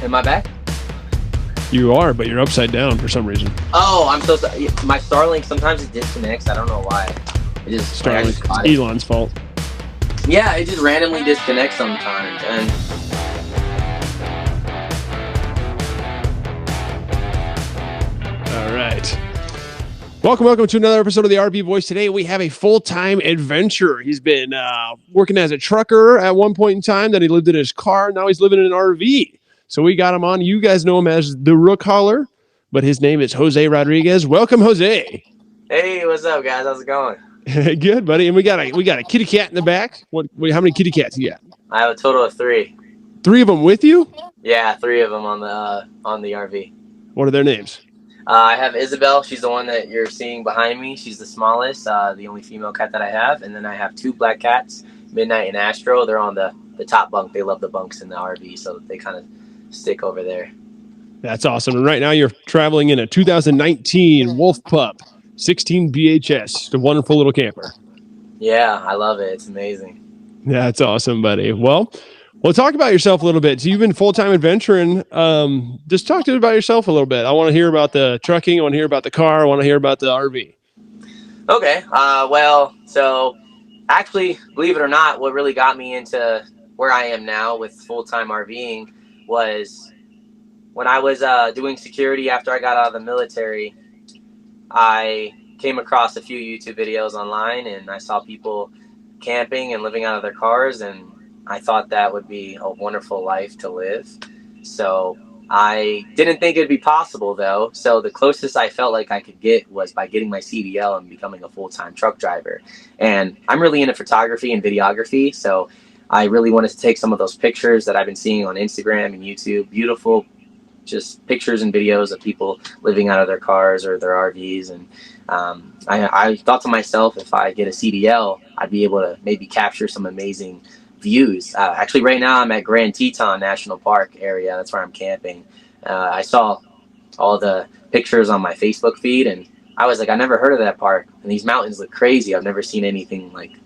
Am I back? You are, but you're upside down for some reason. Oh, I'm so sorry. My Starlink, sometimes it disconnects. I don't know why. It just Starlink, Elon's fault. Yeah, it just randomly disconnects sometimes. And all right. Welcome to another episode of the RV Voice. Today we have a full-time adventurer. He's been working as a trucker at one point in time. Then he lived in his car. Now he's living in an RV. So we got him on. You guys know him as the Tharookhauler, but his name is Jose Rodriguez. Welcome, Jose. Hey, what's up, guys? How's it going? Good, buddy. And we got a kitty cat in the back. How many kitty cats you got? I have a total of 3. 3 of them with you? Yeah, 3 of them on the RV. What are their names? I have Isabel. She's the one that you're seeing behind me. She's the smallest, the only female cat that I have. And then I have 2 black cats, Midnight and Astro. They're on the top bunk. They love the bunks in the RV, so they kind of stick over there. That's awesome. And right now you're traveling in a 2019 Wolf Pup 16 BHS. It's a wonderful little camper. Yeah, I love it. It's amazing. That's awesome, buddy. Well, talk about yourself a little bit. So you've been full-time adventuring. Just talk to us about yourself a little bit. I want to hear about the trucking. I want to hear about the car. I want to hear about the RV. Okay. So actually, believe it or not, what really got me into where I am now with full-time RVing was when I was doing security after I got out of the military. I came across a few YouTube videos online, and I saw people camping and living out of their cars, and I thought that would be a wonderful life to live. So I didn't think it'd be possible, though. So the closest I felt like I could get was by getting my CDL and becoming a full-time truck driver. And I'm really into photography and videography, so I really wanted to take some of those pictures that I've been seeing on Instagram and YouTube. Beautiful, just pictures and videos of people living out of their cars or their RVs. And I thought to myself, if I get a CDL, I'd be able to maybe capture some amazing views. Actually, right now I'm at Grand Teton National Park area. That's where I'm camping. I saw all the pictures on my Facebook feed, and I was like, I never heard of that park. And these mountains look crazy. I've never seen anything like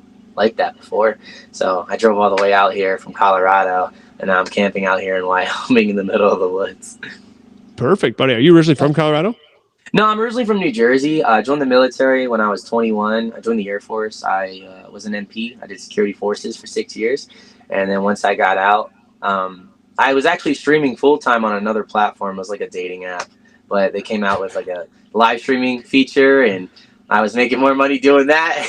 that before. So I drove all the way out here from Colorado, and now I'm camping out here in Wyoming in the middle of the woods. Perfect, buddy. Are you originally from Colorado? No, I'm originally from New Jersey. I joined the military when I was 21. I joined the Air Force. I was an MP. I did security forces for 6 years. And then once I got out, I was actually streaming full-time on another platform. It was like a dating app. But they came out with like a live streaming feature, and I was making more money doing that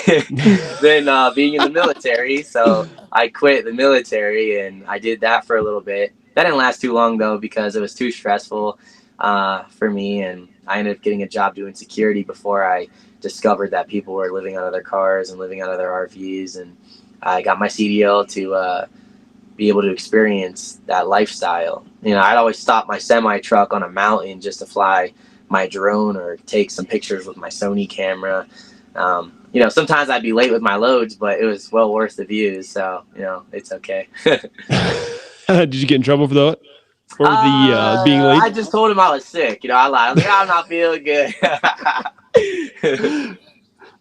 than being in the military. So I quit the military, and I did that for a little bit. That didn't last too long, though, because it was too stressful for me. And I ended up getting a job doing security before I discovered that people were living out of their cars and living out of their RVs. And I got my CDL to be able to experience that lifestyle. You know, I'd always stop my semi-truck on a mountain just to fly my drone or take some pictures with my Sony camera. You know, sometimes I'd be late with my loads, but it was well worth the views. So, you know, it's okay. Did you get in trouble for that? For the being late? I just told him I was sick. You know, I lied. I was like, I'm not feeling good.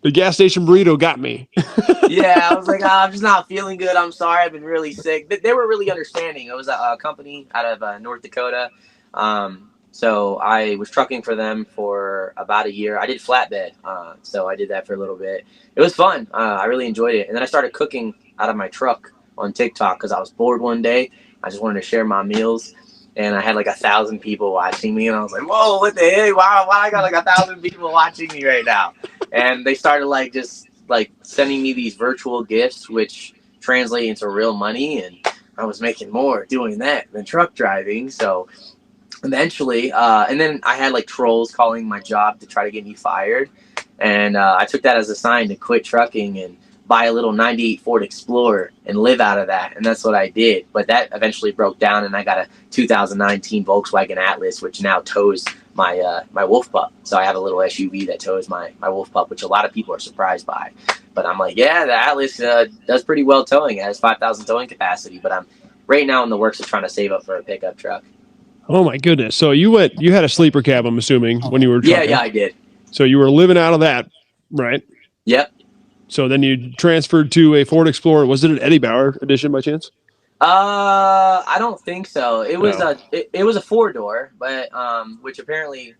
The gas station burrito got me. Yeah, I was like, I'm just not feeling good. I'm sorry. I've been really sick. They were really understanding. It was a company out of North Dakota. So I was trucking for them for about a year. I did flatbed. So I did that for a little bit. It was fun. I really enjoyed it. And then I started cooking out of my truck on TikTok because I was bored one day. I just wanted to share my meals. And I had like 1,000 people watching me. And I was like, whoa, what the heck? Why I got like 1,000 people watching me right now? And they started just sending me these virtual gifts, which translate into real money. And I was making more doing that than truck driving. So eventually, and then I had like trolls calling my job to try to get me fired. And I took that as a sign to quit trucking and buy a little 98 Ford Explorer and live out of that. And that's what I did. But that eventually broke down, and I got a 2019 Volkswagen Atlas, which now tows my Wolf Pup. So I have a little SUV that tows my Wolf Pup, which a lot of people are surprised by. But I'm like, yeah, the Atlas does pretty well towing. It has 5,000 towing capacity. But I'm right now in the works of trying to save up for a pickup truck. Oh my goodness! So you had a sleeper cab, I'm assuming, when you were trucking. Yeah, I did. So you were living out of that, right? Yep. So then you transferred to a Ford Explorer. Was it an Eddie Bauer edition by chance? I don't think so. It was No. it was a 4-door, but which apparently,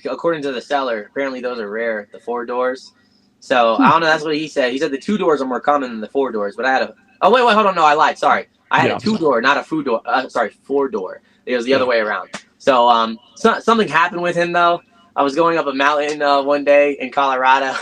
according to the seller, apparently those are rare, the 4 doors. So I Hmm. don't know. That's what he said. He said the 2 doors are more common than the 4 doors. But I had a. Oh wait, hold on. No, I lied. Sorry, I had a Yeah. 2 door, not a food door. Sorry, 4 door. It was the other Yeah. way around. So something happened with him though. I was going up a mountain one day in Colorado,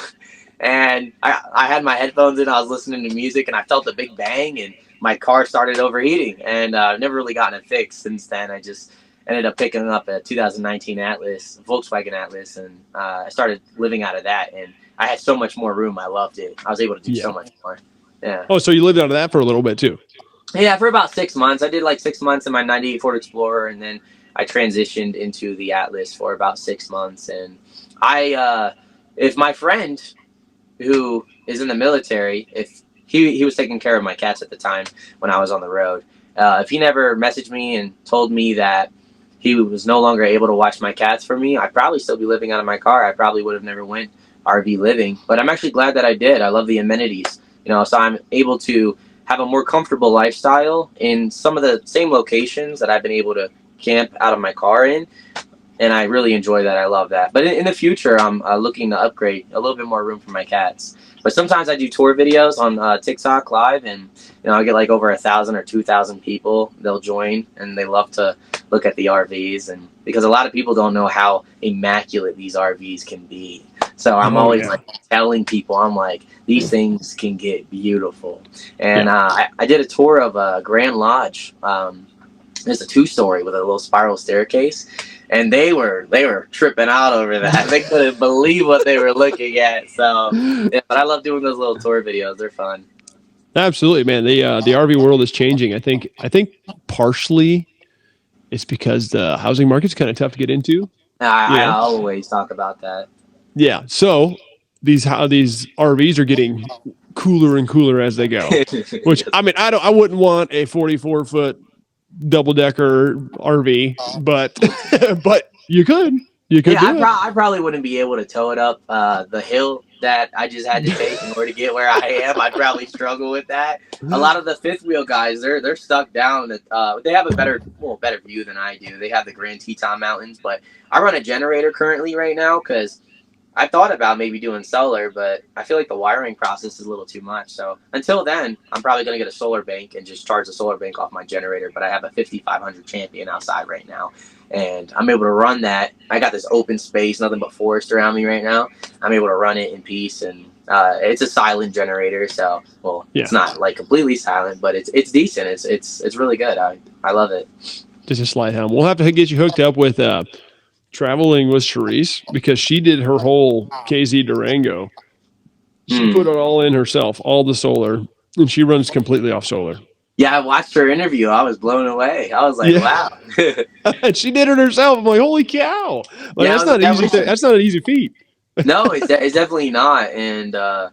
and I had my headphones in. I was listening to music, and I felt a big bang, and my car started overheating, and I've never really gotten it fixed since then. I just ended up picking up a 2019 Atlas, Volkswagen Atlas, and I started living out of that. And I had so much more room. I loved it. I was able to do Yeah. so much more. Yeah. Oh, so you lived out of that for a little bit too. Yeah, for about 6 months. I did like 6 months in my 98 Ford Explorer, and then I transitioned into the Atlas for about 6 months. And if my friend who is in the military, if he was taking care of my cats at the time when I was on the road, if he never messaged me and told me that he was no longer able to watch my cats for me, I'd probably still be living out of my car. I probably would have never went RV living, but I'm actually glad that I did. I love the amenities, so I'm able to have a more comfortable lifestyle in some of the same locations that I've been able to camp out of my car in, and I really enjoy that. I love that. But in the future, I'm looking to upgrade a little bit more room for my cats. But sometimes I do tour videos on TikTok live, and I get like over 1,000 or 2,000 people. They'll join, and they love to look at the RVs, and because a lot of people don't know how immaculate these RVs can be. So I'm Oh always yeah. like telling people, I'm like, these things can get beautiful. Yeah. And I did a tour of Grand Lodge. It's a 2-story with a little spiral staircase, and they were tripping out over that. They couldn't believe what they were looking at. So yeah, but I love doing those little tour videos. They're fun. Absolutely, man. The RV world is changing. I think partially it's because the housing market's kind of tough to get into. You I know. always talk about that. Yeah. So these RVs are getting cooler and cooler as they go. Which Yes. I mean, I wouldn't want a 44-foot double decker RV, but but you could Yeah, do it. I probably wouldn't be able to tow it up the hill that I just had to take in order to get where I am. I'd probably struggle with that. A lot of the fifth wheel guys, they're stuck down. They have a better view than I do. They have the Grand Teton Mountains, but I run a generator currently right now because I thought about maybe doing solar, but I feel like the wiring process is a little too much. So until then, I'm probably going to get a solar bank and just charge the solar bank off my generator. But I have a 5500 Champion outside right now, and I'm able to run that. I got this open space, nothing but forest around me right now. I'm able to run it in peace, and it's a silent generator. So, well, Yeah. it's not like completely silent, but it's decent. It's really good. I love it. Just a slight helm. We'll have to get you hooked up with traveling with Charisse because she did her whole KZ Durango. She put Hmm. it all in herself, all the solar, and she runs completely off solar. Yeah, I watched her interview. I was blown away. I was like, Yeah. wow. And she did it herself. I'm like, holy cow! Like Yeah, that's it was not an easy thing. definitely. That's not an easy feat. No, it's definitely not. And I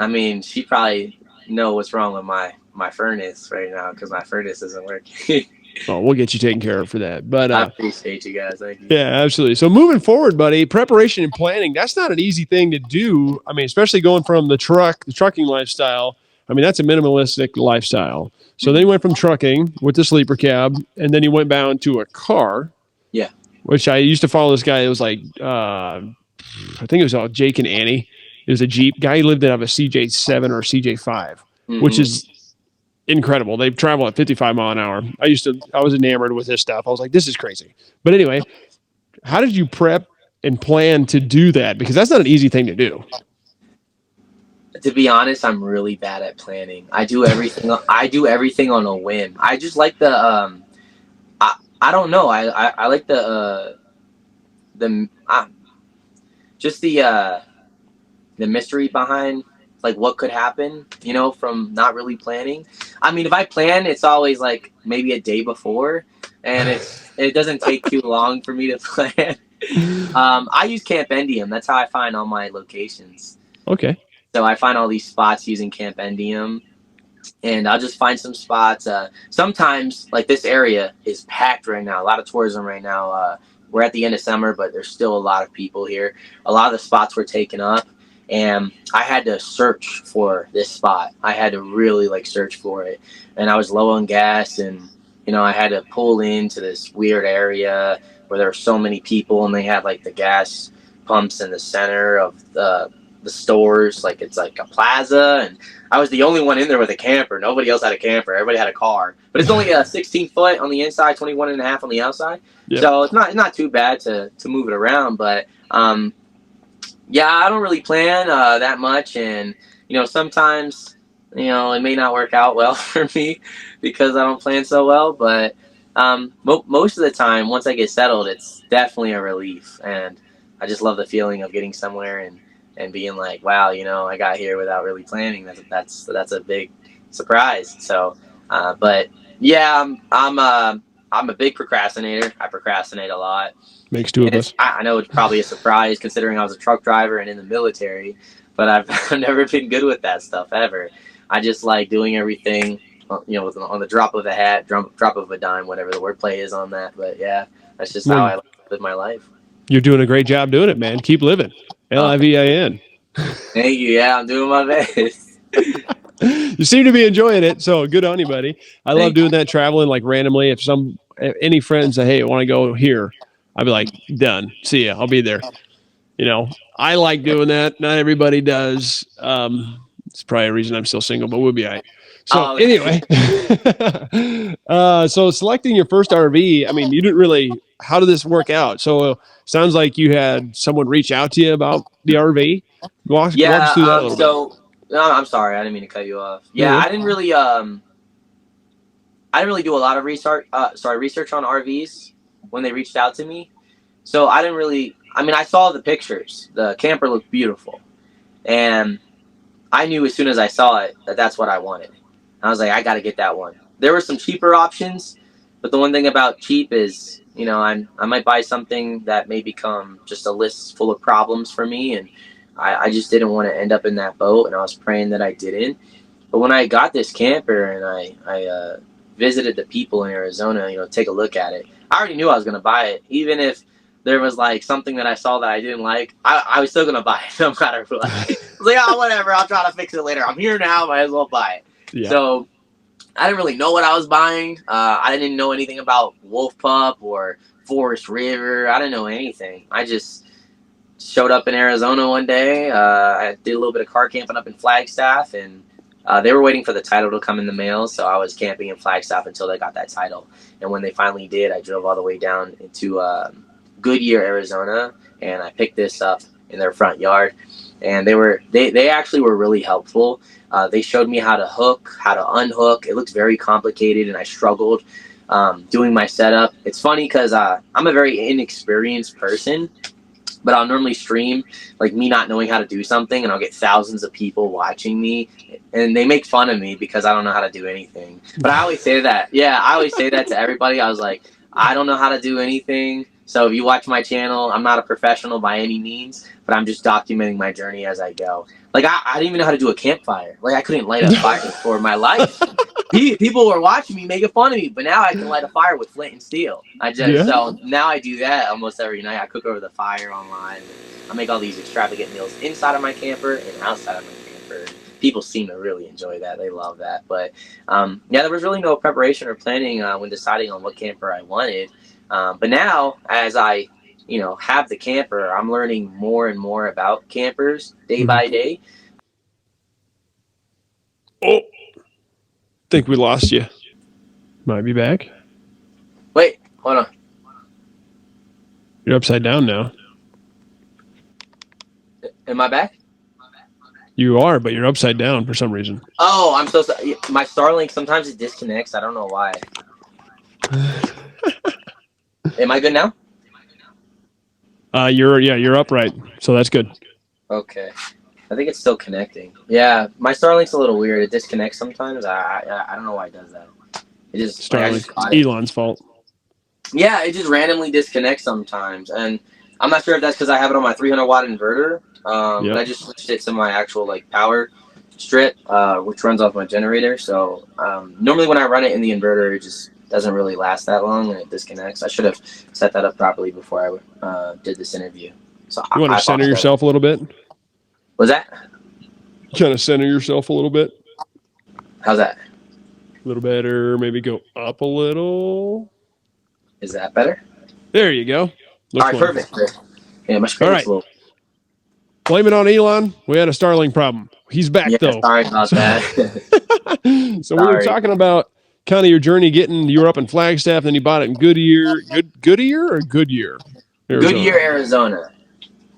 mean, she probably know what's wrong with my furnace right now because my furnace isn't working. Oh, we'll get you taken care of for that. But I appreciate you guys. Thank you. yeah, absolutely. So moving forward, buddy, preparation and planning, that's not an easy thing to do. I mean, especially going from the trucking lifestyle. I mean, that's a minimalistic lifestyle. So then Mhm. you went from trucking with the sleeper cab, and then you went bound to a car, Yeah. which I used to follow this guy. It was like, I think it was Jake and Annie. It was a Jeep guy. He lived out of a CJ7 or CJ5, which Hmm. is incredible. They travel at 55 mile an hour. I was enamored with his stuff. I was like, this is crazy. But anyway, how did you prep and plan to do that? Because that's not an easy thing to do. To be honest, I'm really bad at planning. I do everything. I do everything on a whim. I just like the I don't know. I like the just the mystery behind like what could happen, from not really planning. I mean, if I plan, it's always like maybe a day before, and it doesn't take too long for me to plan. I use Camp Endium. That's how I find all my locations. Okay. So I find all these spots using Camp Endium, and I'll just find some spots. Sometimes, like this area is packed right now. A lot of tourism right now. We're at the end of summer, but there's still a lot of people here. A lot of the spots were taken up, and I had to search for this spot. I had to really like search for it, and I was low on gas, and I had to pull into this weird area where there were so many people, and they had like the gas pumps in the center of the stores, like it's like a plaza, and I was the only one in there with a camper. Nobody else had a camper. Everybody had a car, but it's only a 16 foot on the inside, 21 and a half on the outside. Yep. So it's not too bad to move it around, but yeah, I don't really plan that much, and sometimes it may not work out well for me because I don't plan so well. But most of the time, once I get settled, it's definitely a relief, and I just love the feeling of getting somewhere and being like, wow, I got here without really planning. That's a big surprise. So, but yeah, I'm a big procrastinator. I procrastinate a lot. Makes two of us. I know it's probably a surprise considering I was a truck driver and in the military, but I've never been good with that stuff ever. I just like doing everything, on the drop of a hat, drop of a dime, whatever the wordplay is on that. But yeah, that's just how I live my life. You're doing a great job doing it, man. Keep living. LIVIN. Thank you. Yeah, I'm doing my best. You seem to be enjoying it, so good on you, buddy. I love doing that, traveling like randomly. If any friends say, "Hey, I want to go here," I'd be like, "Done. See ya. I'll be there." I like doing that. Not everybody does. It's probably a reason I'm still single, but we'll be all right. So anyway, so selecting your first RV, I mean, you didn't really. How did this work out? So sounds like you had someone reach out to you about the RV. Walk us through that a little bit. No, I'm sorry, I didn't mean to cut you off. Yeah, I didn't really do a lot of research on RVs when they reached out to me. So I didn't really. I mean, I saw the pictures. The camper looked beautiful, and I knew as soon as I saw it that that's what I wanted. I was like, I got to get that one. There were some cheaper options, but the one thing about cheap is, I might buy something that may become just a list full of problems for me, and I just didn't want to end up in that boat, and I was praying that I didn't. But when I got this camper and I visited the people in Arizona, take a look at it, I already knew I was going to buy it. Even if there was like something that I saw that I didn't like, I was still going to buy it no matter what. I was like, oh, whatever, I'll try to fix it later. I'm here now, might as well buy it. Yeah. So I didn't really know what I was buying. I didn't know anything about Wolf Pup or Forest River. I didn't know anything. I just showed up in Arizona one day. I did a little bit of car camping up in Flagstaff, and they were waiting for the title to come in the mail, so I was camping in Flagstaff until they got that title. And when they finally did, I drove all the way down into Goodyear, Arizona, and I picked this up in their front yard. And they actually were really helpful. They showed me how to hook, how to unhook. It looks very complicated, and I struggled doing my setup. It's funny because I'm a very inexperienced person, but I'll normally stream like me not knowing how to do something, and I'll get thousands of people watching me, and they make fun of me because I don't know how to do anything. But I always say that. Yeah, I always say that to everybody. I was like, I don't know how to do anything. So if you watch my channel, I'm not a professional by any means, but I'm just documenting my journey as I go. Like, I didn't even know how to do a campfire. Like, I couldn't light a fire for my life. People were watching me making fun of me, but now I can light a fire with flint and steel. So now I do that almost every night. I cook over the fire online. I make all these extravagant meals inside of my camper and outside of my camper. People seem to really enjoy that. They love that. But, yeah, there was really no preparation or planning when deciding on what camper I wanted. But now, as I, have the camper, I'm learning more and more about campers day by day. Oh, think we lost you. Might be back. Wait, hold on. You're upside down now. Am I back? You are, but you're upside down for some reason. Oh, I'm so sorry. My Starlink, sometimes it disconnects. I don't know why. Am I good now? You're upright, so that's good. Okay, I think it's still connecting. Yeah, my Starlink's a little weird. It disconnects sometimes. I don't know why it does that. It just Starlink. Elon's fault. Yeah, it just randomly disconnects sometimes, and I'm not sure if that's because I have it on my 300 watt inverter. But I just switched it to my actual power strip, which runs off my generator. So normally when I run it in the inverter, it just doesn't really last that long and it disconnects. I should have set that up properly before I did this interview. So you want to center yourself a little bit? Was that? Kind of center yourself a little bit. How's that? A little better. Maybe go up a little. Is that better? There you go. All Looks right, wonderful. perfect. Yeah, my All screen looks right. a little. Blame it on Elon. We had a Starlink problem. He's back Yeah, though. sorry about So, that. so we were Sorry. talking about kind of your journey getting. You were up in Flagstaff, then you bought it in Goodyear or Goodyear, Goodyear, Arizona. Arizona.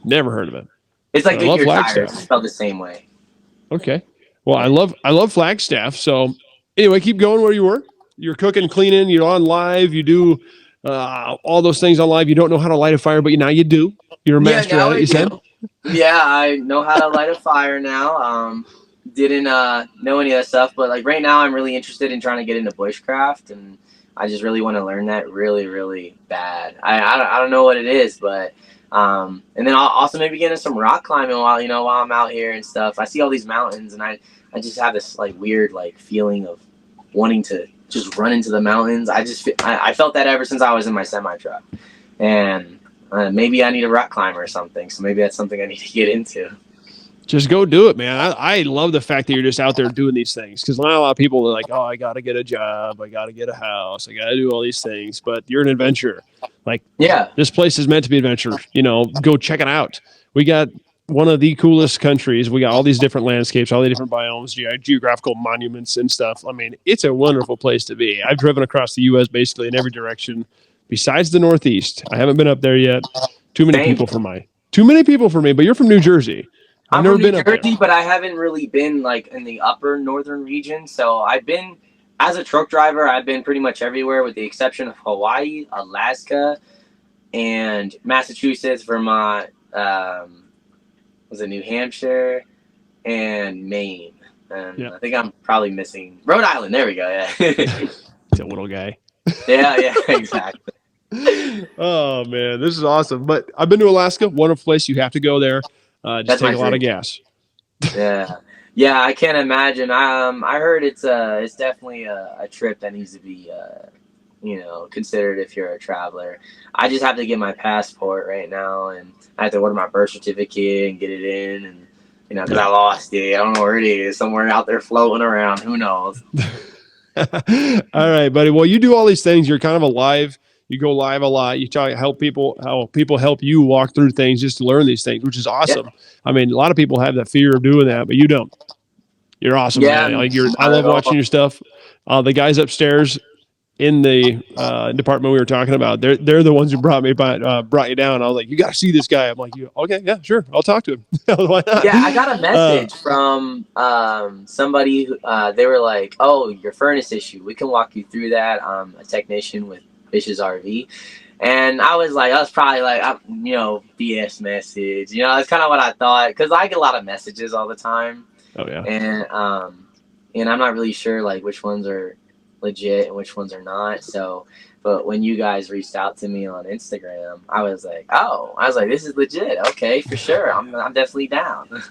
Never heard of it. It's like I love Goodyear tires, Flagstaff. spelled the same way. Okay. Well, Yeah. I love Flagstaff. So anyway, keep going where you were. You're cooking, cleaning. You're on live. You do all those things on live. You don't know how to light a fire, but now you do. You're a Yeah, master now at it. I You said. do. Yeah, I know how to light a fire now. Didn't know any of that stuff, but like right now, I'm really interested in trying to get into bushcraft, and I just really want to learn that really, really bad. I don't know what it is, but and then I'll also maybe get into some rock climbing while I'm out here and stuff. I see all these mountains, and I just have this like weird like feeling of wanting to just run into the mountains. I felt that ever since I was in my semi truck, and maybe I need a rock climber or something. So maybe that's something I need to get into. Just go do it, man. I love the fact that you're just out there doing these things because not a lot of people are like, oh, I got to get a job. I got to get a house. I got to do all these things. But you're an adventurer. Like, Yeah. this place is meant to be adventure. Go check it out. We got one of the coolest countries. We got all these different landscapes, all the different biomes, geographical monuments and stuff. I mean, it's a wonderful place to be. I've driven across the U.S. basically in every direction besides the Northeast. I haven't been up there yet. Too many Same. people for me, but you're from New Jersey. I've I'm never from New been up there. Jersey, but I haven't really been like in the upper northern region. So I've been, as a truck driver, I've been pretty much everywhere with the exception of Hawaii, Alaska, and Massachusetts, Vermont, was it New Hampshire, and Maine. And Yeah. I think I'm probably missing Rhode Island. There we go. Yeah. It's a little guy. yeah, exactly. Oh man, this is awesome. But I've been to Alaska, wonderful place. You have to go there. Just That's take my a lot of dream. gas. Yeah, I can't imagine. I heard it's definitely a trip that needs to be considered if you're a traveler. I just have to get my passport right now, and I have to order my birth certificate and get it in, and because I lost it. I don't know where it is. Somewhere out there floating around. Who knows? All right, buddy. Well, you do all these things. You're kind of alive. You go live a lot. You talk how people help you walk through things just to learn these things, which is awesome. Yeah. I mean, a lot of people have that fear of doing that, but you don't. You're awesome, man. Like I love watching your stuff. The guys upstairs in the department we were talking about, they're the ones who brought you down. I was like, you got to see this guy. I'm like, okay, yeah, sure, I'll talk to him. Why not? Yeah, I got a message from somebody. They were like, "Oh, your furnace issue. We can walk you through that." A technician with Fish's RV, and I was like, I was probably like, BS message. That's kind of what I thought because I get a lot of messages all the time. Oh yeah. And I'm not really sure like which ones are legit and which ones are not. So, but when you guys reached out to me on Instagram, I was like, this is legit. Okay, for sure. I'm definitely down.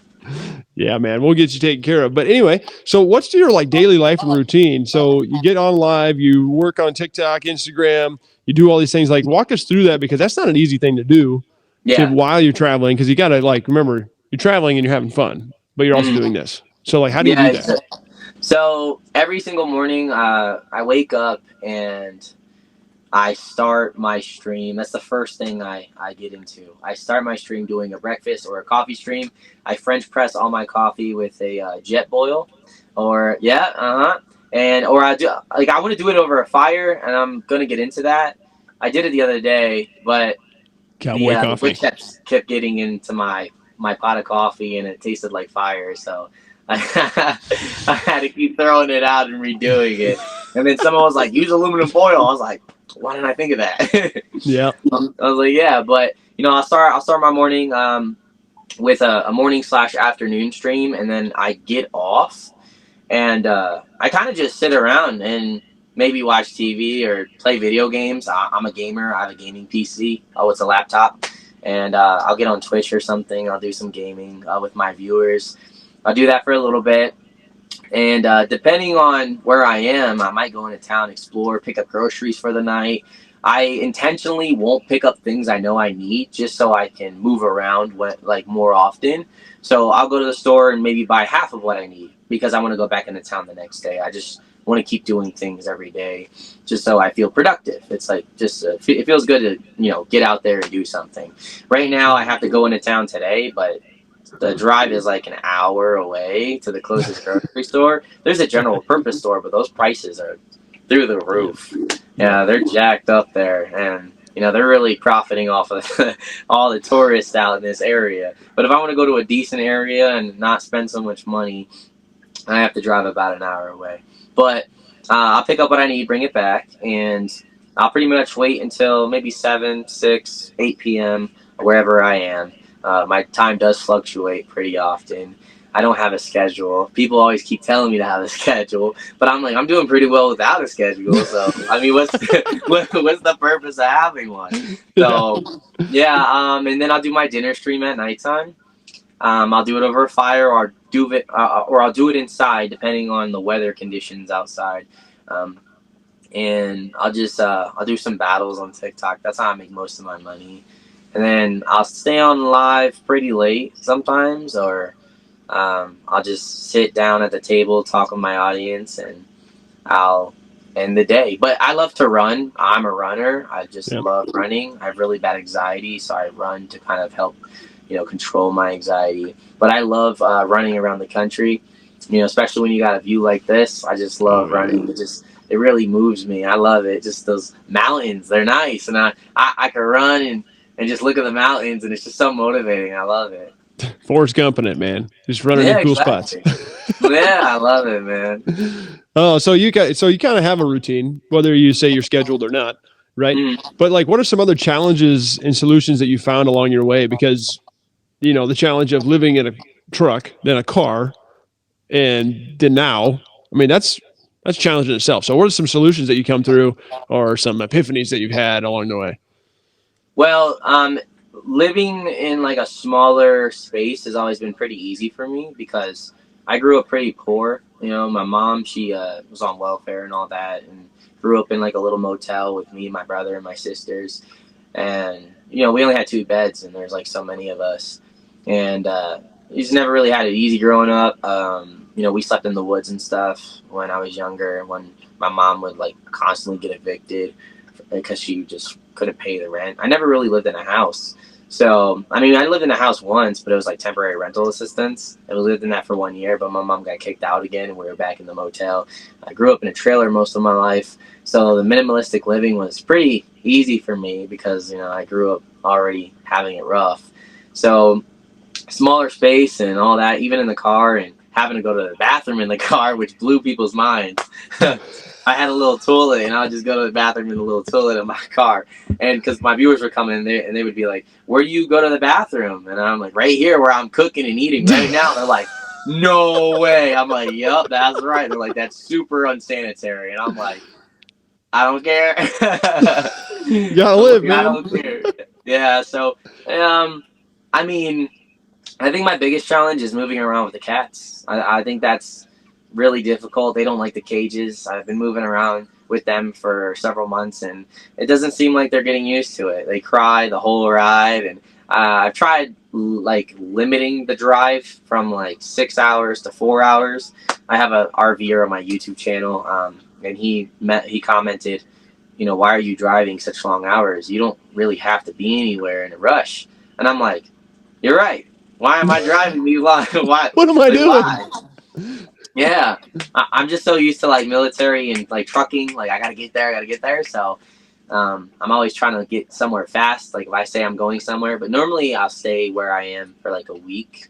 Yeah, man, we'll get you taken care of. But anyway, so what's your like daily life and routine? So you get on live, you work on TikTok, Instagram, you do all these things. Like, walk us through that because that's not an easy thing to do. Yeah. While you're traveling, because you got to like remember you're traveling and you're having fun, but you're also doing this. So like, how do you do that? So every single morning, I wake up and I start my stream. That's the first thing I get into. I start my stream doing a breakfast or a coffee stream. I French press all my coffee with a jet boil, or or I do like I want to do it over a fire, and I'm gonna get into that. I did it the other day, but the wood kept getting into my pot of coffee, and it tasted like fire. So I had to keep throwing it out and redoing it. And then someone was like, use aluminum foil. I was like, why didn't I think of that? Yeah. I was like, yeah, but I'll start my morning with a morning/afternoon stream, and then I get off, and I kind of just sit around and maybe watch TV or play video games. I'm a gamer. I have a gaming PC. Oh, it's a laptop, and I'll get on Twitch or something. I'll do some gaming with my viewers. I'll do that for a little bit. And depending on where I am, I might go into town, explore, pick up groceries for the night. I intentionally won't pick up things I know I need just so I can move around like more often. So I'll go to the store and maybe buy half of what I need because I want to go back into town the next day. I just want to keep doing things every day just so I feel productive. It's like just it feels good to get out there and do something. Right now I have to go into town today, but the drive is like an hour away to the closest grocery store. There's a general purpose store, but those prices are through the roof. Yeah, they're jacked up there, and they're really profiting off of all the tourists out in this area. But if I want to go to a decent area and not spend so much money, I have to drive about an hour away. But I'll pick up what I need, bring it back, and I'll pretty much wait until maybe 7, 6, 8 p.m. wherever I am. My time does fluctuate pretty often. I don't have a schedule. People always keep telling me to have a schedule, but I'm like, I'm doing pretty well without a schedule. So, I mean, what's the purpose of having one? So, yeah, and then I'll do my dinner stream at nighttime. I'll do it over a fire, or I'll do it inside, depending on the weather conditions outside. And I'll do some battles on TikTok. That's how I make most of my money. And then I'll stay on live pretty late sometimes, or I'll just sit down at the table, talk with my audience, and I'll end the day. But I love to run. I'm a runner. I just love running. I have really bad anxiety, so I run to kind of help, control my anxiety. But I love running around the country, especially when you got a view like this. I just love running. It really moves me. I love it. Just those mountains, they're nice, and I can run and just look at the mountains, and it's just so motivating. I love it. Forrest Gump in it, man. Just running in cool spots. Yeah, I love it, man. Oh, so you kind of have a routine, whether you say you're scheduled or not, right? But like, what are some other challenges and solutions that you found along your way? Because the challenge of living in a truck, then a car, and then now, I mean, that's challenging itself. So, what are some solutions that you come through, or some epiphanies that you've had along the way? Well, living in like a smaller space has always been pretty easy for me because I grew up pretty poor. My mom, she was on welfare and all that, and grew up in like a little motel with me, my brother, and my sisters. And we only had 2 beds, and there's like so many of us. And we just never really had it easy growing up. We slept in the woods and stuff when I was younger. When my mom would like constantly get evicted because she just couldn't pay the rent. I never really lived in a house. So, I mean, I lived in a house once, but it was like temporary rental assistance. And we lived in that for 1 year, but my mom got kicked out again, and we were back in the motel. I grew up in a trailer most of my life. So the minimalistic living was pretty easy for me because, I grew up already having it rough. So smaller space and all that, even in the car, and having to go to the bathroom in the car, which blew people's minds. I had a little toilet, and I would just go to the bathroom in the little toilet in my car. And because my viewers were coming, and they would be like, "Where do you go to the bathroom?" And I'm like, "Right here, where I'm cooking and eating right now." They're like, "No way!" I'm like, "Yup, that's right." They're like, "That's super unsanitary," and I'm like, "I don't care." You gotta live, man. I don't care. Yeah. So, I mean, I think my biggest challenge is moving around with the cats. I think that's really difficult. They don't like the cages. I've been moving around with them for several months, and it doesn't seem like they're getting used to it. They cry the whole ride, and I've tried like limiting the drive from like 6 hours to 4 hours. I have a RVer on my YouTube channel, and he commented, "Why are you driving such long hours? You don't really have to be anywhere in a rush." And I'm like, "You're right. Why am I driving these long? Why? What am I doing?" Why? Yeah, I'm just so used to like military and like trucking. Like I gotta get there. So I'm always trying to get somewhere fast. Like if I say I'm going somewhere, but normally I'll stay where I am for like a week,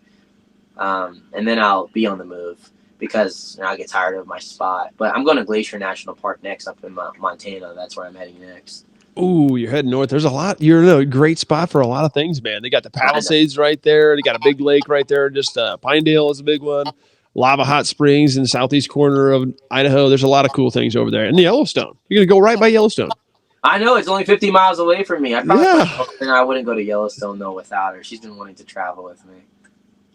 and then I'll be on the move because I'll get tired of my spot. But I'm going to Glacier National Park next up in Montana. That's where I'm heading next. Ooh, you're heading north. There's a lot. You're in a great spot for a lot of things, man. They got the Palisades right there. They got a big lake right there. Just Pinedale is a big one. Lava Hot Springs in the southeast corner of Idaho. There's a lot of cool things over there. And the Yellowstone. You're going to go right by Yellowstone. I know. It's only 50 miles away from me. I wouldn't go to Yellowstone, though, without her. She's been wanting to travel with me.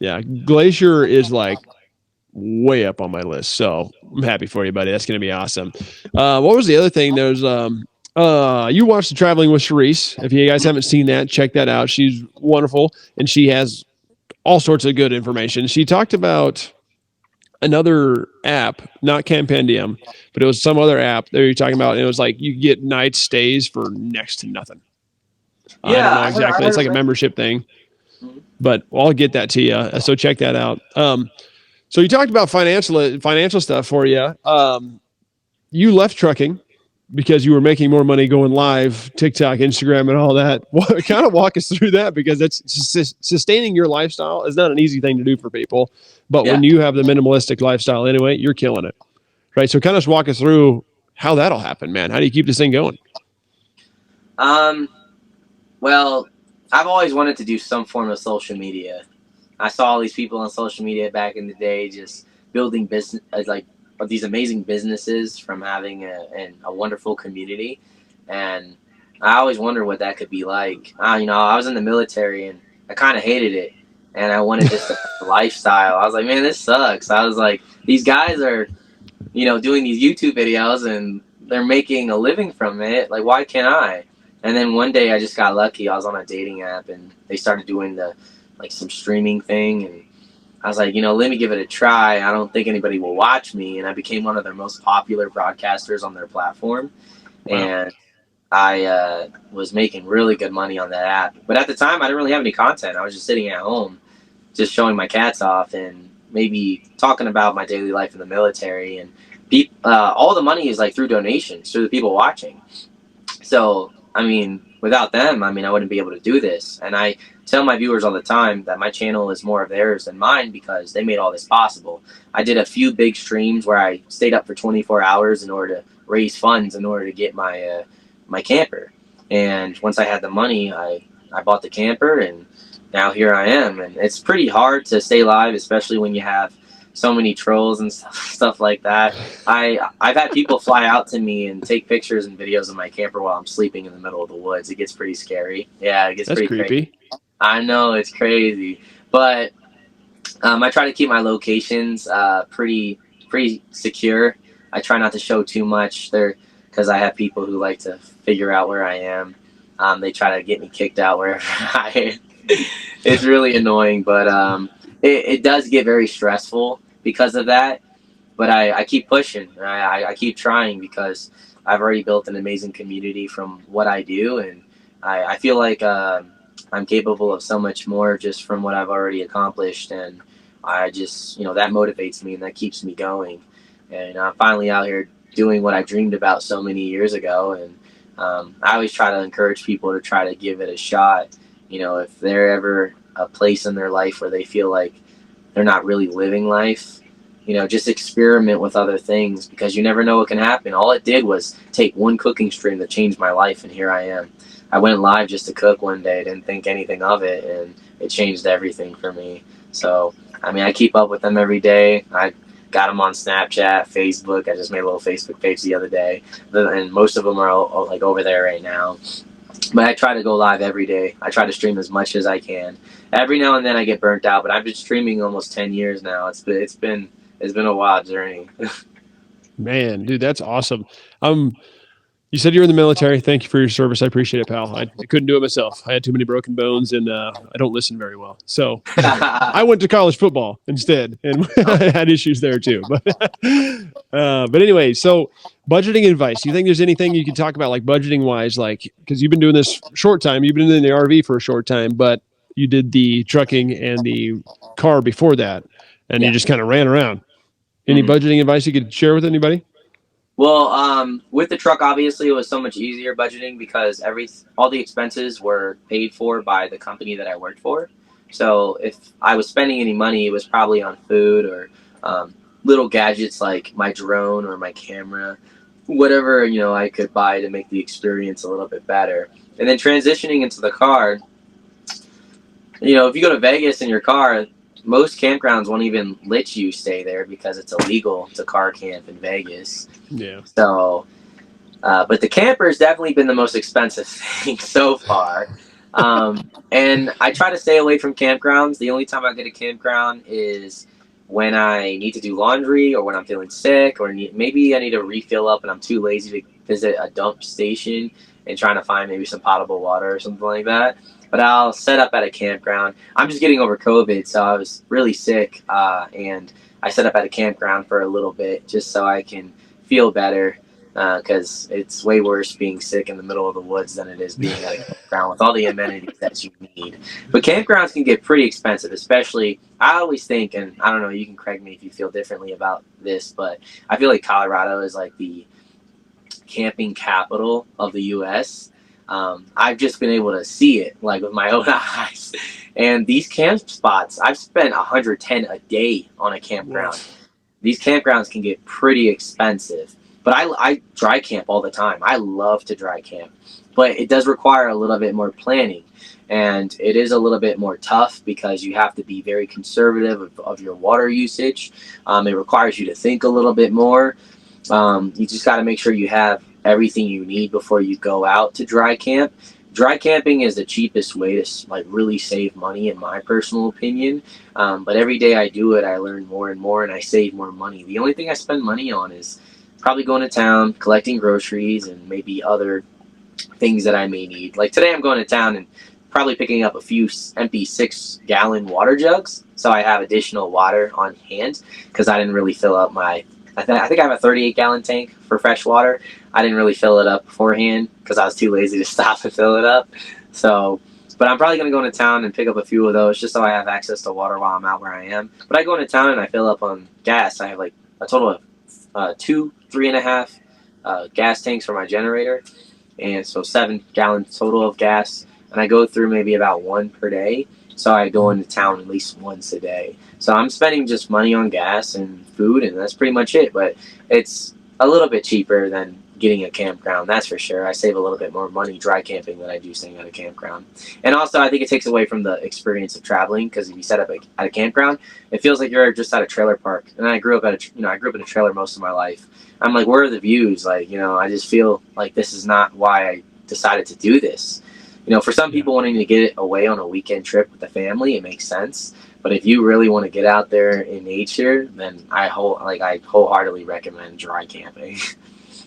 Yeah. Glacier is like way up on my list. So I'm happy for you, buddy. That's going to be awesome. What was the other thing? There's You watched the Traveling with Charisse. If you guys haven't seen that, check that out. She's wonderful, and she has all sorts of good information. She talked about another app, not Campendium, but it was some other app that you're talking about. And it was like you get night stays for next to nothing. I don't Yeah, know exactly. I It's heard like of a it. membership thing, Mhm. but I'll get that to you. So check that out. So you talked about financial stuff for you. You left trucking because you were making more money going live, TikTok, Instagram, and all that. Kind of walk us through that, because that's sustaining your lifestyle is not an easy thing to do for people. But Yeah. when you have the minimalistic lifestyle anyway, you're killing it, right? So kind of just walk us through how that'll happen, man. How do you keep this thing going? Um, well, I've always wanted to do some form of social media. I saw all these people on social media back in the day just building business, like these amazing businesses from having a wonderful community. And I always wondered what that could be like. I was in the military and I kind of hated it. And I wanted just a lifestyle. I was like, man, this sucks. I was like, these guys are, doing these YouTube videos and they're making a living from it. Like, why can't I? And then one day I just got lucky. I was on a dating app and they started doing some streaming thing, and I was like, let me give it a try. I don't think anybody will watch me, and I became one of their most popular broadcasters on their platform, Wow. and I was making really good money on that app. But at the time, I didn't really have any content. I was just sitting at home, just showing my cats off and maybe talking about my daily life in the military. And all the money is like through donations through the people watching. So, I mean, without them, I mean, I wouldn't be able to do this. And I tell my viewers all the time that my channel is more of theirs than mine because they made all this possible. I did a few big streams where I stayed up for 24 hours in order to raise funds in order to get my camper. And once I had the money, I bought the camper, and now here I am. And it's pretty hard to stay live, especially when you have so many trolls and stuff like that. I've had people fly out to me and take pictures and videos of my camper while I'm sleeping in the middle of the woods. It gets pretty scary. Yeah, it gets That's pretty crazy. creepy. I know it's crazy, but I try to keep my locations pretty secure. I try not to show too much there because I have people who like to figure out where I am. They try to get me kicked out wherever I am. It's really annoying, but it does get very stressful because of that. But I keep pushing. I keep trying because I've already built an amazing community from what I do, and I feel like I'm capable of so much more just from what I've already accomplished, and I just that motivates me and that keeps me going. And I'm finally out here doing what I dreamed about so many years ago, and I always try to encourage people to try to give it a shot. If they're ever a place in their life where they feel like they're not really living life, just experiment with other things because you never know what can happen. All it did was take one cooking stream that changed my life, and here I am. I went live just to cook one day, didn't think anything of it, and it changed everything for me. So, I mean, I keep up with them every day. I got them on Snapchat, Facebook. I just made a little Facebook page the other day, and most of them are all, like over there right now. But I try to go live every day. I try to stream as much as I can. Every now and then I get burnt out, but I've been streaming almost 10 years now. It's been a wild journey. Man, dude, that's awesome. You said you're in the military. Thank you for your service. I appreciate it, pal. I couldn't do it myself. I had too many broken bones, and I don't listen very well. So I went to college football instead, and I had issues there too. But anyway, so budgeting advice. You think there's anything you can talk about, like budgeting wise, like because you've been doing this short time, you've been in the RV for a short time, but you did the trucking and the car before that, and you Yeah. just kind of ran around. Any Mhm. budgeting advice you could share with anybody? Well, with the truck, obviously, it was so much easier budgeting because all the expenses were paid for by the company that I worked for. So if I was spending any money, it was probably on food or little gadgets like my drone or my camera, whatever I could buy to make the experience a little bit better. And then transitioning into the car, if you go to Vegas in your car, most campgrounds won't even let you stay there because it's illegal to car camp in Vegas. Yeah. So, but the camper's definitely been the most expensive thing so far. And I try to stay away from campgrounds. The only time I get a campground is when I need to do laundry or when I'm feeling sick or maybe I need to refill up and I'm too lazy to visit a dump station and trying to find maybe some potable water or something like that. But I'll set up at a campground. I'm just getting over COVID, so I was really sick, and I set up at a campground for a little bit just so I can feel better, because it's way worse being sick in the middle of the woods than it is being at a campground with all the amenities that you need. But campgrounds can get pretty expensive, especially, I always think, and I don't know, you can correct me if you feel differently about this, but I feel like Colorado is like the camping capital of the U.S. I've just been able to see it like with my own eyes. And these camp spots, I've spent 110 a day on a campground. These campgrounds can get pretty expensive, but I dry camp all the time. I love to dry camp, but it does require a little bit more planning, and it is a little bit more tough because you have to be very conservative of your water usage. It requires you to think a little bit more. You just got to make sure you have everything you need before you go out to dry camp. Dry camping is the cheapest way to like really save money, in my personal opinion. But every day I do it, I learn more and more, and I save more money. The only thing I spend money on is probably going to town, collecting groceries, and maybe other things that I may need. Like today, I'm going to town and probably picking up a few empty 6-gallon water jugs, so I have additional water on hand because I didn't really fill up my. I think I have a 38-gallon tank for fresh water. I didn't really fill it up beforehand because I was too lazy to stop and fill it up. So, but I'm probably going to go into town and pick up a few of those just so I have access to water while I'm out where I am. But I go into town and I fill up on gas. I have like a total of 2 3.5 gas tanks for my generator, and so 7 gallons total of gas. And I go through maybe about 1 per day. So I go into town at least once a day. So I'm spending just money on gas and food, and that's pretty much it. But it's a little bit cheaper than getting a campground, that's for sure. I save a little bit more money dry camping than I do staying at a campground. And also, I think it takes away from the experience of traveling, because if you set up at a campground, it feels like you're just at a trailer park. And I grew up I grew up in a trailer most of my life. I'm like, where are the views? Like, I just feel like this is not why I decided to do this. For some people wanting to get away on a weekend trip with the family, it makes sense. But if you really want to get out there in nature, then I wholeheartily recommend dry camping.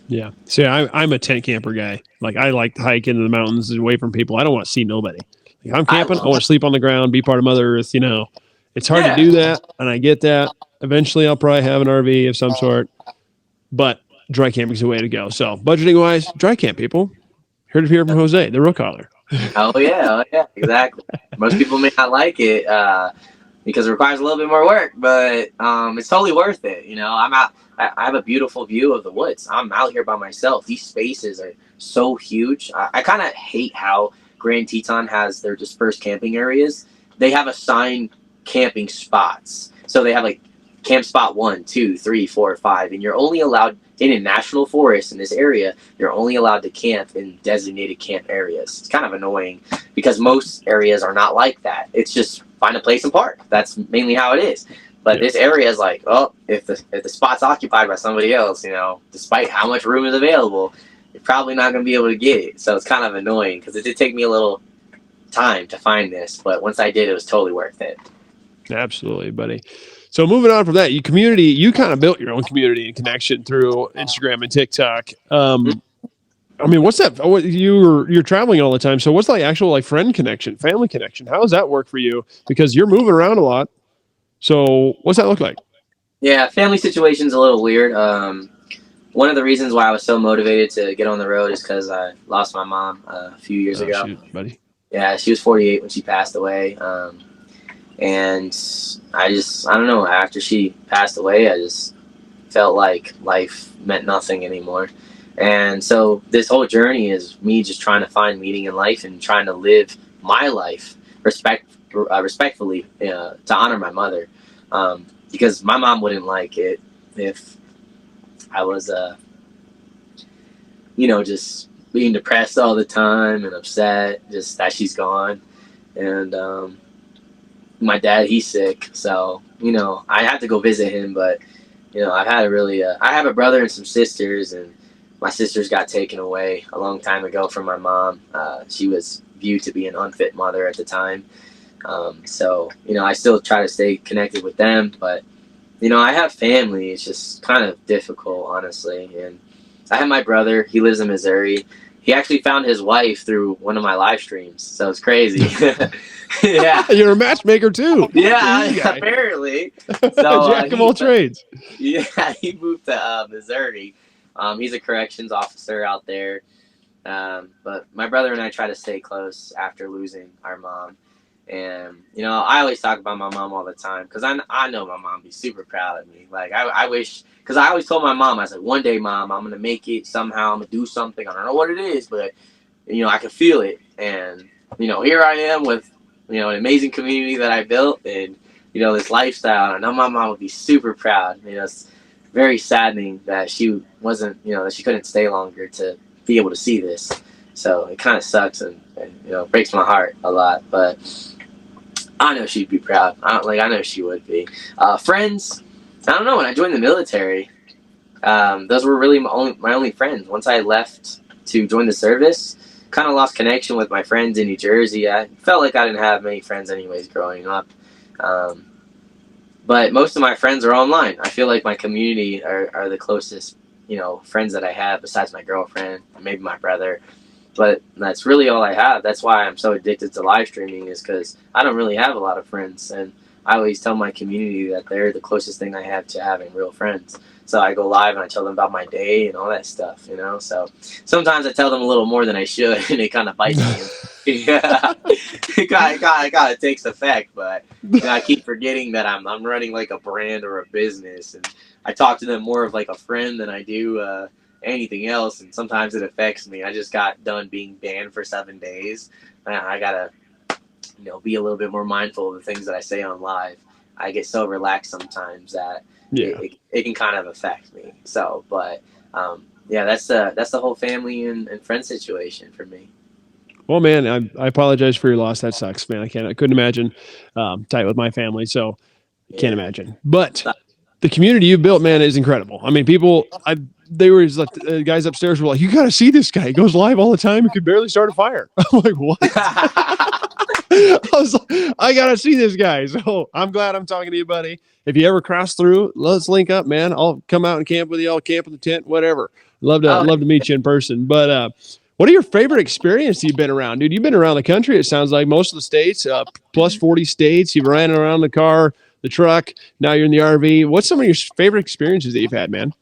Yeah. See, I'm a tent camper guy. Like, I like to hike into the mountains away from people. I don't want to see nobody. Like, I'm camping. I want to sleep on the ground, be part of Mother Earth. It's hard to do that, and I get that. Eventually, I'll probably have an RV of some sort. But dry camping is the way to go. So, budgeting wise, dry camp, people. Heard it here from Jose, the Tharookhauler. Oh yeah, exactly. Most people may not like it because it requires a little bit more work, but it's totally worth it. I'm out. I have a beautiful view of the woods. I'm out here by myself. These spaces are so huge. I kind of hate how Grand Teton has their dispersed camping areas. They have assigned camping spots, so they have like camp spot 1, 2, 3, 4, 5, and you're only allowed in a national forest in this area. You're only allowed to camp in designated camp areas. It's kind of annoying because most areas are not like that. It's just find a place and park. That's mainly how it is. But this area is like, oh, if the spot's occupied by somebody else, despite how much room is available, you're probably not going to be able to get it. So it's kind of annoying because it did take me a little time to find this, but once I did, it was totally worth it. Absolutely, buddy. So moving on from that, you kind of built your own community and connection through Instagram and TikTok. What's that? You're traveling all the time. So what's like actual like friend connection, family connection? How does that work for you? Because you're moving around a lot. So what's that look like? Yeah, family situation's a little weird. One of the reasons why I was so motivated to get on the road is because I lost my mom a few years ago. Shoot, buddy. Yeah, she was 48 when she passed away. And I don't know, after she passed away, I just felt like life meant nothing anymore. And so this whole journey is me just trying to find meaning in life and trying to live my life respectfully to honor my mother. Because my mom wouldn't like it if I was, just being depressed all the time and upset just that she's gone. And my dad, he's sick, so I have to go visit him. But I've had I have a brother and some sisters, and my sisters got taken away a long time ago from my mom. She was viewed to be an unfit mother at the time. So I still try to stay connected with them, but I have family. It's just kind of difficult, honestly. And I have my brother. He lives in Missouri. He actually found his wife through one of my live streams, so it's crazy. Yeah, You're a matchmaker too. Look at yeah, you guy. apparently. So Jack of all trades. yeah, he moved to Missouri. He's a corrections officer out there. But my brother and I try to stay close after losing our mom. And, I always talk about my mom all the time because I know my mom be super proud of me. Like, I wish, because I always told my mom, I said, one day, Mom, I'm going to make it somehow. I'm going to do something. I don't know what it is, but, I can feel it. And, here I am with, an amazing community that I built and, this lifestyle. And I know my mom would be super proud. It's very saddening that she wasn't, that she couldn't stay longer to be able to see this. So it kind of sucks and breaks my heart a lot. But I know she'd be proud. I know she would be. Friends, I don't know. When I joined the military, those were really my only friends. Once I left to join the service, kind of lost connection with my friends in New Jersey. I felt like I didn't have many friends anyways growing up. But most of my friends are online. I feel like my community are the closest, friends that I have besides my girlfriend, maybe my brother. But that's really all I have. That's why I'm so addicted to live streaming, is because I don't really have a lot of friends. And I always tell my community that they're the closest thing I have to having real friends. So I go live and I tell them about my day and all that stuff, So sometimes I tell them a little more than I should, and it kind of bites me. Yeah, it kind of takes effect, but I keep forgetting that I'm running like a brand or a business, and I talk to them more of like a friend than I do anything else, and sometimes it affects me. I just got done being banned for 7 days. I gotta, be a little bit more mindful of the things that I say on live. I get so relaxed sometimes that it can kind of affect me. So, but yeah, that's the whole family and friend situation for me. Well, man, I apologize for your loss. That sucks, man. I couldn't imagine tight with my family, so can't Yeah. imagine. But the community you built, man, is incredible. I mean, they were like, the guys upstairs were like, "You got to see this guy. He goes live all the time. He could barely start a fire." I'm like, "What?" I was like, "I got to see this guy." So I'm glad I'm talking to you, buddy. If you ever cross through, let's link up, man. I'll come out and camp with you. I'll camp in the tent, whatever. Oh, Love to meet you in person. But what are your favorite experiences you've been around, dude? You've been around the country. It sounds like most of the states, plus 40 states. You've ran around the car, the truck. Now you're in the RV. What's some of your favorite experiences that you've had, man?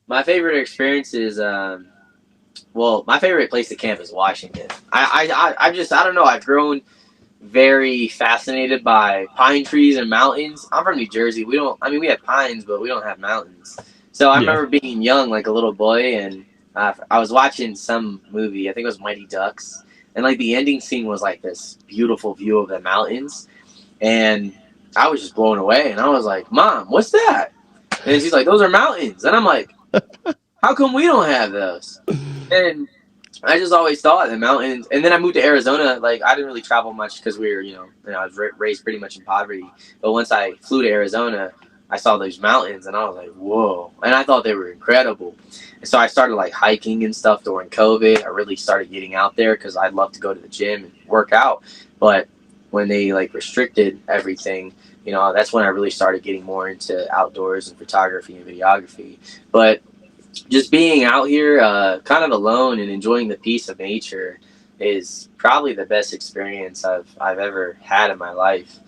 my favorite experience is well, my favorite place to camp is Washington. I don't know. I've grown very fascinated by pine trees and mountains. I'm from New Jersey. We have pines, but we don't have mountains. So I Yeah. remember being young, like a little boy, and I was watching some movie. I think it was Mighty Ducks, and like the ending scene was like this beautiful view of the mountains, and I was just blown away. And I was like, "Mom, what's that?" And she's like, "Those are mountains." And I'm like, "How come we don't have those?" And I just always thought the mountains. And then I moved to Arizona. Like, I didn't really travel much because we were, I was raised pretty much in poverty. But once I flew to Arizona, I saw those mountains, and I was like, whoa! And I thought they were incredible. And so I started like hiking and stuff during COVID. I really started getting out there because I'd love to go to the gym and work out. But when they like restricted everything, that's when I really started getting more into outdoors and photography and videography. But just being out here kind of alone and enjoying the peace of nature is probably the best experience I've ever had in my life.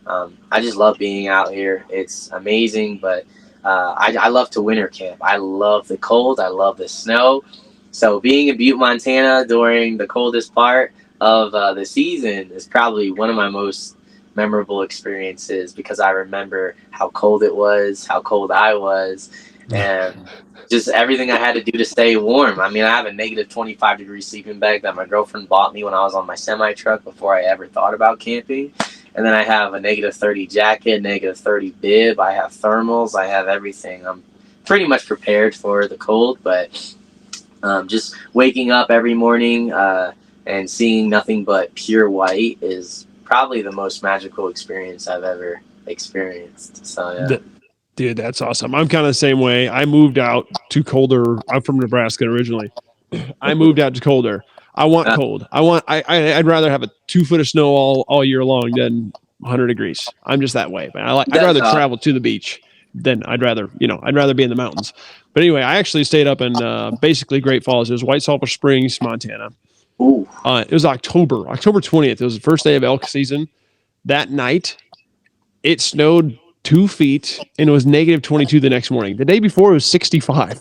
I just love being out here. It's amazing, but I love to winter camp. I love the cold. I love the snow. So being in Butte, Montana during the coldest part of the season is probably one of my most memorable experiences because I remember how cold it was, how cold I was, and just everything I had to do to stay warm. I mean, I have a negative 25-degree sleeping bag that my girlfriend bought me when I was on my semi truck before I ever thought about camping. And then I have a negative 30 jacket, negative 30 bib. I have thermals. I have everything. I'm pretty much prepared for the cold, but just waking up every morning and seeing nothing but pure white is probably the most magical experience I've ever experienced. So, yeah. Dude, that's awesome. I'm kind of the same way. I moved out to colder. I'm from Nebraska originally. I moved out to colder. I want Uh, cold. I'd rather have a 2 foot of snow all year long than 100 degrees. I'm just that way. But I'd that's rather travel to the beach. then I'd rather be in the mountains. But anyway, I actually stayed up in basically Great Falls. It was White Sulphur Springs, Montana. Ooh. It was October 20th. It was the first day of elk season. That night, it snowed 2 feet and it was negative 22 the next morning. The day before, it was 65.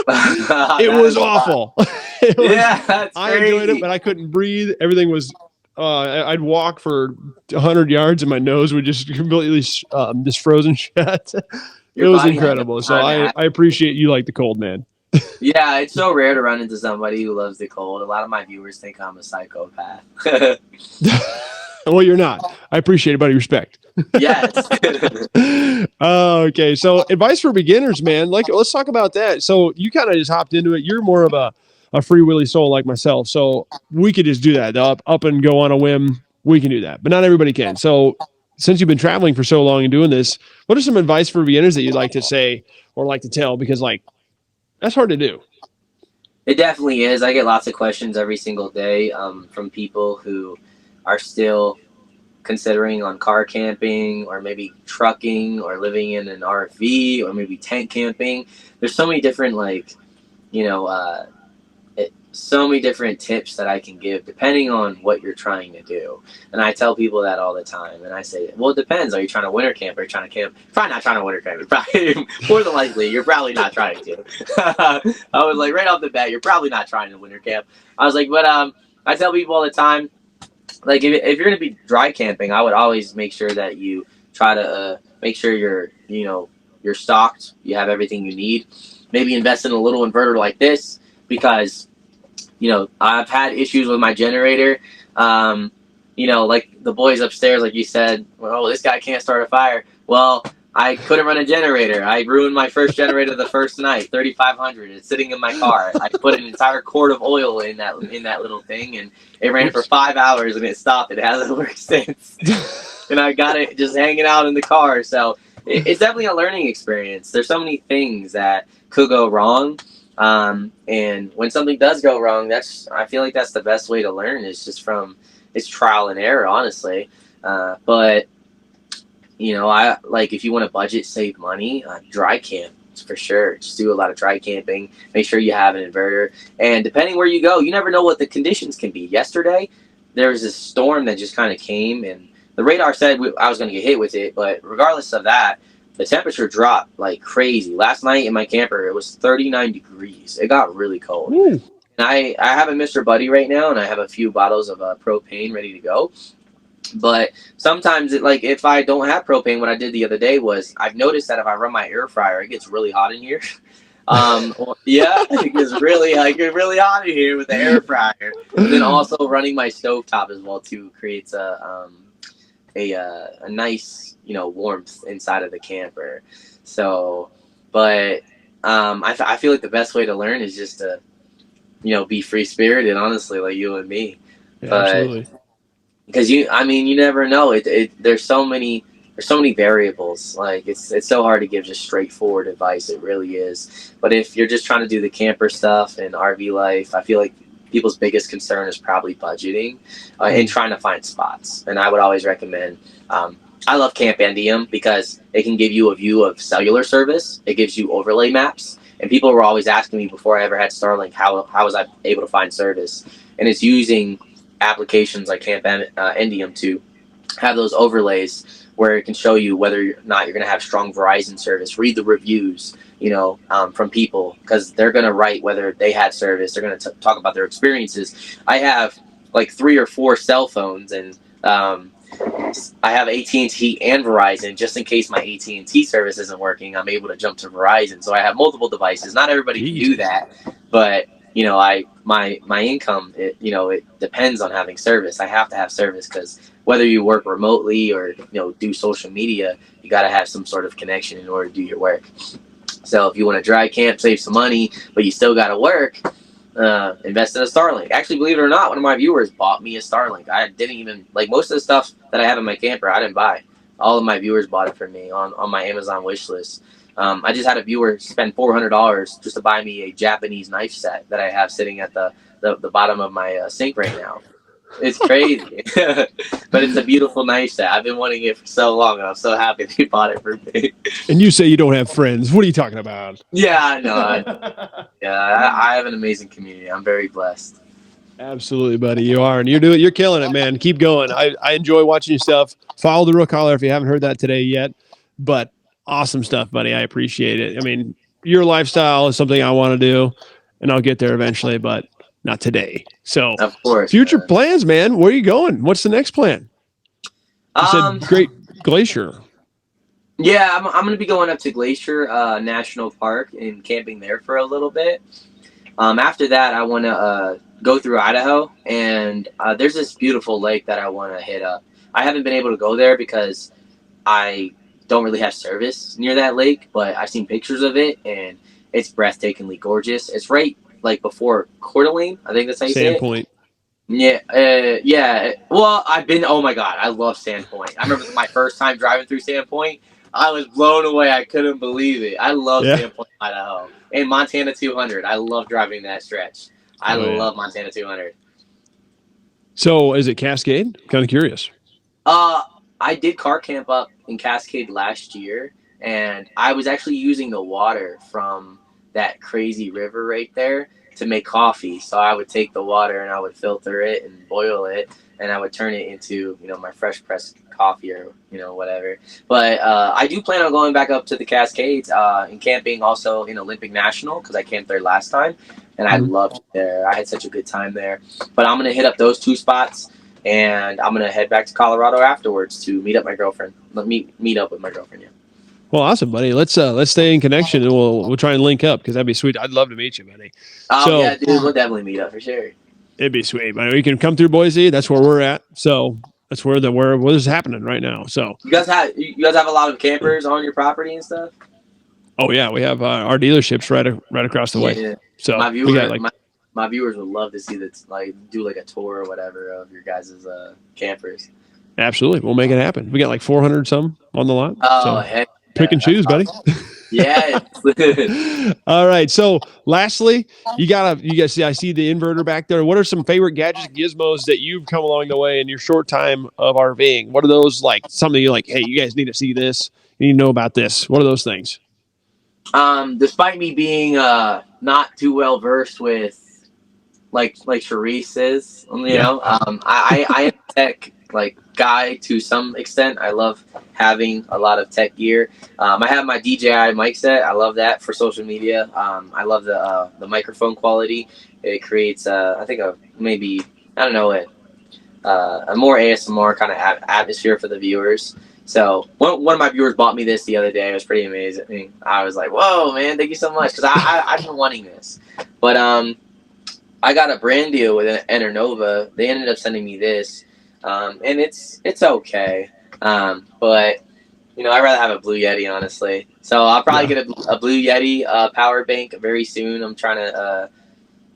It was awful. That's I enjoyed it, crazy. but I couldn't breathe. Everything was. I'd walk for 100 yards and my nose would just completely just frozen shut. It Your was body had no incredible. So time to I appreciate you like the cold, man. Yeah, it's so rare to run into somebody who loves the cold. A lot of my viewers think I'm a psychopath. Well, you're not. I appreciate it, buddy. Respect. Yes. Okay, so advice for beginners, man. Like, let's talk about that. So you kind of just hopped into it. You're more of a free willy soul like myself, so we could just do that up and go on a whim. We can do that, but not everybody can. So since you've been traveling for so long and doing this, what are some advice for beginners that you'd like to say or like to tell? Because like that's hard to do. It definitely is. I get lots of questions every single day from people who are still considering on car camping or maybe trucking or living in an RV or maybe tent camping. There's so many different you know, so many different tips that I can give depending on what you're trying to do. And I tell people that all the time. And I say, well, it depends. Are you trying to winter camp? Are you trying to camp? Probably not trying to winter camp. You're probably, more than likely, you're probably not trying to. I was like, right off the bat, you're probably not trying to winter camp. I was like, but I tell people all the time, like if you're going to be dry camping, I would always make sure that you try to make sure you're stocked. You have everything you need. Maybe invest in a little inverter like this because I've had issues with my generator. Like the boys upstairs, like you said, oh, this guy can't start a fire. Well, I couldn't run a generator. I ruined my first generator the first night, 3,500. It's sitting in my car. I put an entire quart of oil in that little thing, and it ran for 5 hours, and it stopped. It hasn't worked since. And I got it just hanging out in the car. So it's definitely a learning experience. There's so many things that could go wrong. And when something does go wrong, I feel like that's the best way to learn is just it's trial and error, honestly. But I like if you want to budget, save money, dry camp for sure. Just do a lot of dry camping. Make sure you have an inverter. And depending where you go, you never know what the conditions can be. Yesterday, there was this storm that just kind of came, and the radar said I was going to get hit with it. But regardless of that, the temperature dropped like crazy. Last night in my camper, it was 39 degrees. It got really cold. Ooh. And I have a Mr. Buddy right now, and I have a few bottles of propane ready to go. But sometimes, if I don't have propane, what I did the other day was I've noticed that if I run my air fryer, it gets really hot in here. Yeah, it gets really hot in here with the air fryer. And then also running my stovetop as well too creates a nice warmth inside of the camper. So, but I feel like the best way to learn is just to be free spirited, honestly, like you and me. Yeah, But absolutely. because you never know. There's so many variables. Like it's so hard to give just straightforward advice. It really is. But if you're just trying to do the camper stuff and RV life, I feel like people's biggest concern is probably budgeting and trying to find spots. And I would always recommend. I love Campendium because it can give you a view of cellular service. It gives you overlay maps. And people were always asking me before I ever had Starlink, how was I able to find service? And it's using applications like Campendium to have those overlays where it can show you whether or not you're going to have strong Verizon service. Read the reviews, from people because they're going to write whether they had service. They're going to talk about their experiences. I have like 3 or 4 cell phones, and I have AT&T and Verizon just in case my AT&T service isn't working. I'm able to jump to Verizon, so I have multiple devices. Not everybody can do that, but my income, it depends on having service. I have to have service because whether you work remotely or do social media, you got to have some sort of connection in order to do your work. So if you want to dry camp, save some money, but you still got to work, invest in a Starlink. Actually, believe it or not, one of my viewers bought me a Starlink. I didn't even most of the stuff that I have in my camper, I didn't buy. All of my viewers bought it for me on my Amazon wish list. I just had a viewer spend $400 just to buy me a Japanese knife set that I have sitting at the bottom of my sink right now. It's crazy, but it's a beautiful nice set. I've been wanting it for so long, and I'm so happy they bought it for me. And you say you don't have friends. What are you talking about? Yeah, I know. Yeah, I have an amazing community. I'm very blessed. Absolutely, buddy. You are, and you're killing it, man. Keep going. I enjoy watching your stuff. Follow the Rookholler if you haven't heard that today yet. But awesome stuff, buddy. I appreciate it. I mean, your lifestyle is something I want to do, and I'll get there eventually, but not today. So, Of course, future man. plans, man. Where are you going? What's the next plan? You said Great Glacier. Yeah, I'm going to be going up to Glacier National Park and camping there for a little bit. After that, I want to go through Idaho, and there's this beautiful lake that I want to hit up. I haven't been able to go there because I don't really have service near that lake, but I've seen pictures of it, and it's breathtakingly gorgeous. It's right like before Coeur d'Alene, I think that's how you say it. Sandpoint. Yeah, yeah. Well, I've been. Oh my god, I love Sandpoint. I remember my first time driving through Sandpoint. I was blown away. I couldn't believe it. I love Yeah. Sandpoint, Idaho, and Montana 200. I love driving that stretch. I Oh, yeah. love Montana 200. So, is it Cascade? Kind of curious. I did car camp up in Cascade last year, and I was actually using the water from that crazy river right there to make coffee. So I would take the water and I would filter it and boil it, and I would turn it into my fresh pressed coffee or whatever. But I do plan on going back up to the Cascades and camping also in Olympic National because I camped there last time, and I loved it there. I had such a good time there. But I'm gonna hit up those two spots. And I'm gonna head back to Colorado afterwards to meet up my girlfriend. Meet up with my girlfriend. Yeah. Well, awesome, buddy. Let's stay in connection and we'll try and link up because that'd be sweet. I'd love to meet you, buddy. Oh yeah, dude, we'll definitely meet up for sure. It'd be sweet, buddy. We can come through Boise. That's where we're at. So that's where what is happening right now. So you guys have a lot of campers on your property and stuff. Oh yeah, we have our dealerships right across the way. Yeah. So My we got my viewers would love to see that, do a tour or whatever of your guys' campers. Absolutely, we'll make it happen. We got 400 some on the lot. Oh, so heck pick and choose, buddy. Yeah. All right. So, lastly, you guys see. I see the inverter back there. What are some favorite gadgets, gizmos that you've come along the way in your short time of RVing? What are those something you're like? Hey, you guys need to see this. You need to know about this. What are those things? Despite me being not too well versed with like Sharice is, I am a tech guy to some extent. I love having a lot of tech gear. I have my DJI mic set. I love that for social media. I love the microphone quality. It creates I think a more ASMR kind of atmosphere for the viewers. So one of my viewers bought me this the other day. It was pretty amazing. I was like, "Whoa, man! Thank you so much," because I've been wanting this. But I got a brand deal with Internova. They ended up sending me this, and it's okay. But I'd rather have a Blue Yeti, honestly. So I'll probably get a Blue Yeti power bank very soon. I'm trying to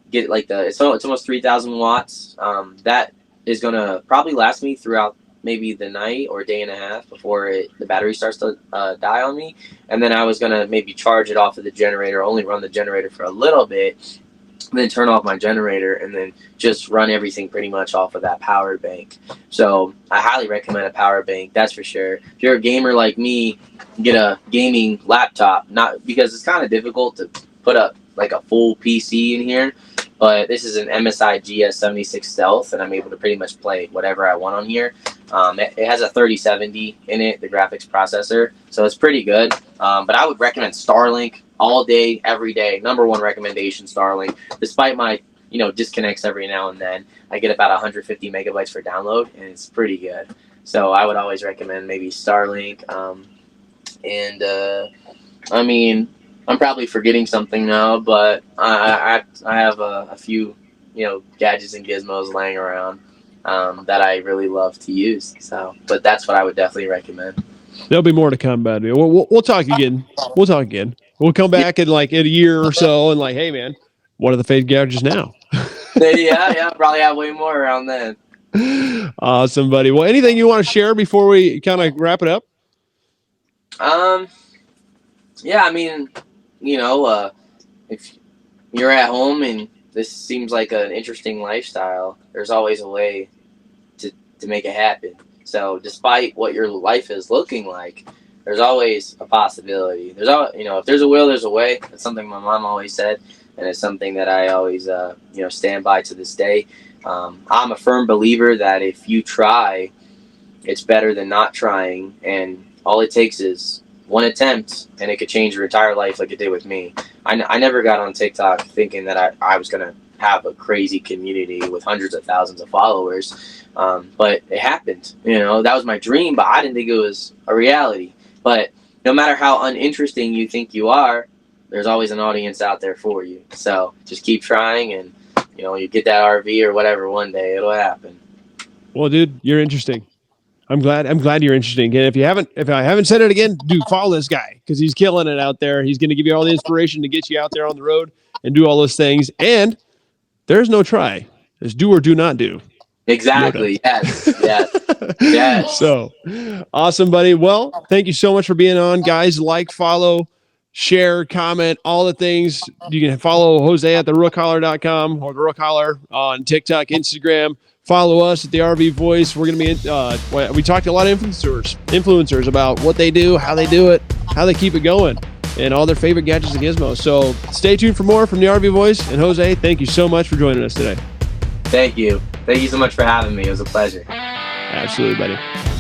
get it's almost 3,000 watts. That is gonna probably last me throughout maybe the night or a day and a half before the battery starts to die on me. And then I was gonna maybe charge it off of the generator, only run the generator for a little bit, then turn off my generator and then just run everything pretty much off of that power bank. So I highly recommend a power bank, that's for sure. If you're a gamer like me, get a gaming laptop, not because it's kind of difficult to put up a full PC in here, but this is an MSI GS76 Stealth, and I'm able to pretty much play whatever I want on here. It has a 3070 in it, the graphics processor, so it's pretty good. But I would recommend Starlink all day, every day. Number one recommendation, Starlink. Despite my disconnects every now and then, I get about 150 megabytes for download, and it's pretty good. So I would always recommend maybe Starlink. I'm probably forgetting something now, but I have a few gadgets and gizmos laying around that I really love to use. So, but that's what I would definitely recommend. There'll be more to come, buddy. We'll talk again. We'll talk again. We'll come back in a year or so and hey man, what are the fake gadgets now? yeah, probably have way more around then. Awesome, buddy. Well, anything you want to share before we kind of wrap it up? Yeah, if you're at home and this seems like an interesting lifestyle, there's always a way to make it happen. So despite what your life is looking like, there's always a possibility. There's all, if there's a will, there's a way. That's something my mom always said, and it's something that I always stand by to this day. I'm a firm believer that if you try, it's better than not trying, and all it takes is one attempt, and it could change your entire life like it did with me. I never got on TikTok thinking that I was going to have a crazy community with hundreds of thousands of followers, but it happened. That was my dream, but I didn't think it was a reality. But no matter how uninteresting you think you are, there's always an audience out there for you. So just keep trying, and you get that RV or whatever one day, it'll happen. Well, dude, you're interesting. I'm glad you're interesting. And if I haven't said it again, dude, follow this guy because he's killing it out there. He's going to give you all the inspiration to get you out there on the road and do all those things. And there's no try. There's do or do not do. Exactly. Yes. Yes. Yes. So awesome, buddy. Well, thank you so much for being on, guys. Like, follow, share, comment, all the things. You can follow Jose at tharookhauler.com or Tharookhauler on TikTok, Instagram. Follow us at the RV Voice. We're going to be we talked to a lot of influencers about what they do, how they do it, how they keep it going, and all their favorite gadgets and gizmos. So stay tuned for more from the RV Voice. And Jose, thank you so much for joining us today. Thank you. Thank you so much for having me. It was a pleasure. Absolutely, buddy.